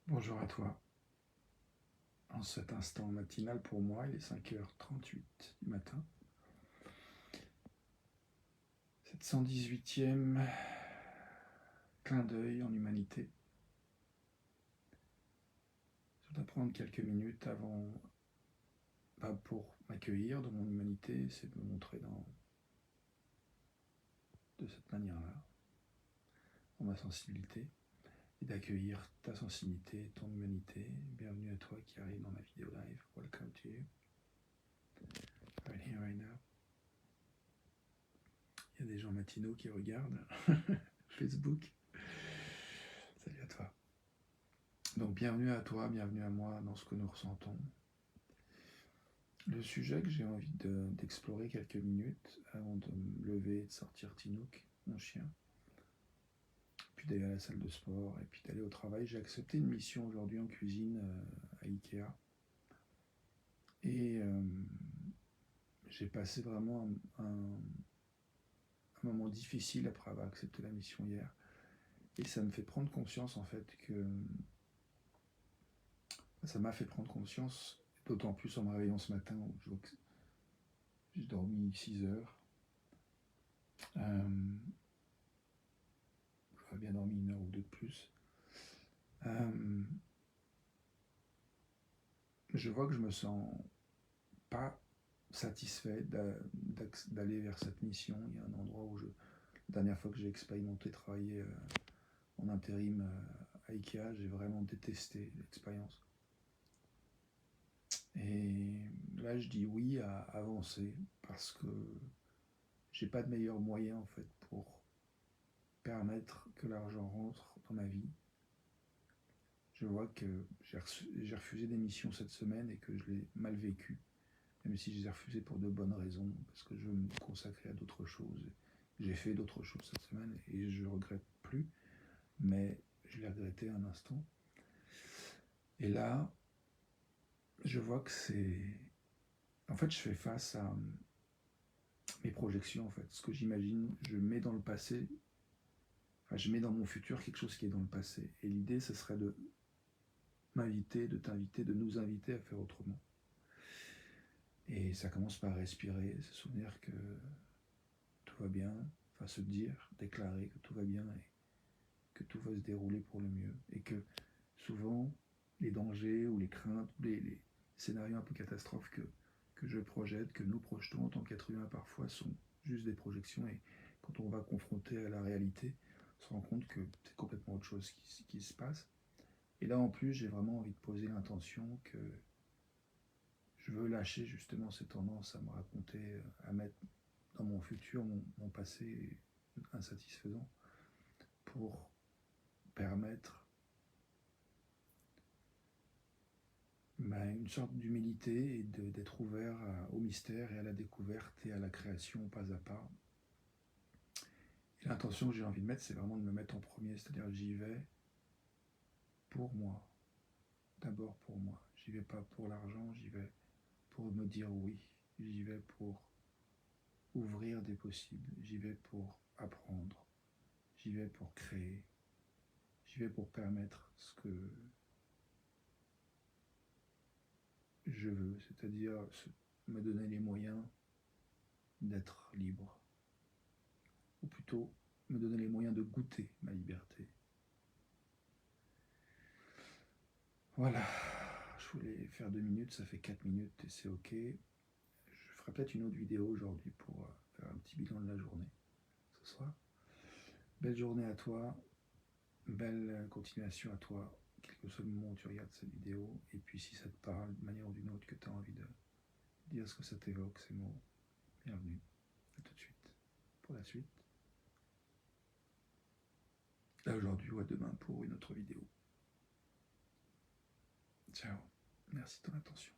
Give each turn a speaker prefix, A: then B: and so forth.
A: Bonjour à toi. En cet instant matinal pour moi, il est 5h38 du matin. 718e clin d'œil en humanité. Je voudrais prendre quelques minutes avant, pour m'accueillir dans mon humanité, c'est de me montrer de cette manière-là, dans ma sensibilité, et d'accueillir ta sensibilité, ton humanité. Bienvenue à toi qui arrive dans ma vidéo live. Welcome to you. Right here, right now. Il y a des gens matinaux qui regardent Facebook. Salut à toi. Donc bienvenue à toi, bienvenue à moi dans ce que nous ressentons. Le sujet que j'ai envie d'explorer quelques minutes avant de me lever et de sortir Tinouk, mon chien, puis d'aller à la salle de sport et puis d'aller au travail. J'ai accepté une mission aujourd'hui en cuisine à Ikea. Et j'ai passé vraiment un moment difficile après avoir accepté la mission hier. Et ça me fait prendre conscience en fait que... Ça m'a fait prendre conscience, d'autant plus en me réveillant ce matin où je vois que j'ai dormi 6 heures. J'aurais bien dormi 1 heure ou 2 de plus. Je vois que je me sens pas satisfait d'aller vers cette mission. Il y a un endroit où la dernière fois que j'ai expérimenté travailler en intérim à Ikea, j'ai vraiment détesté l'expérience. Et là, je dis oui à avancer parce que j'ai pas de meilleur moyen en fait pour permettre que l'argent rentre dans ma vie. Je vois que j'ai refusé des missions cette semaine et que je l'ai mal vécu, même si je les ai refusées pour de bonnes raisons, parce que je veux me consacrer à d'autres choses. J'ai fait d'autres choses cette semaine et je ne regrette plus, mais je l'ai regretté un instant. Et là, je vois que c'est... En fait, je fais face à mes projections, en fait. Ce que j'imagine, je mets dans le passé, enfin, je mets dans mon futur quelque chose qui est dans le passé. Et l'idée, ce serait de m'inviter, de t'inviter, de nous inviter à faire autrement. Et ça commence par respirer, se souvenir que tout va bien, enfin se dire, déclarer que tout va bien et que tout va se dérouler pour le mieux. Et que souvent, les dangers ou les craintes, ou les scénarios un peu catastrophes que je projette, que nous projetons en tant qu'êtres humains parfois, sont juste des projections. Et quand on va confronter à la réalité, on se rend compte que c'est complètement autre chose qui se passe. Et là, en plus, j'ai vraiment envie de poser l'intention que je veux lâcher justement cette tendance à me raconter, à mettre dans mon futur mon passé insatisfaisant pour permettre une sorte d'humilité et d'être ouvert au mystère et à la découverte et à la création pas à pas. Et l'intention que j'ai envie de mettre, c'est vraiment de me mettre en premier, c'est-à-dire j'y vais pour moi, d'abord pour moi. J'y vais pas pour l'argent, j'y vais pour me dire oui, j'y vais pour ouvrir des possibles, j'y vais pour apprendre, j'y vais pour créer, j'y vais pour permettre ce que je veux, c'est-à-dire me donner les moyens d'être libre, ou plutôt me donner les moyens de goûter ma liberté. Voilà, je voulais faire 2 minutes, ça fait 4 minutes et c'est ok. Je ferai peut-être une autre vidéo aujourd'hui pour faire un petit bilan de la journée ce soir. Belle journée à toi, belle continuation à toi, quel que soit le moment où tu regardes cette vidéo. Et puis si ça te parle d'une manière ou d'une autre, que tu as envie de dire ce que ça t'évoque, ces mots, bienvenue. À tout de suite pour la suite. À aujourd'hui ou à demain pour une autre vidéo. Ciao, merci de ton attention.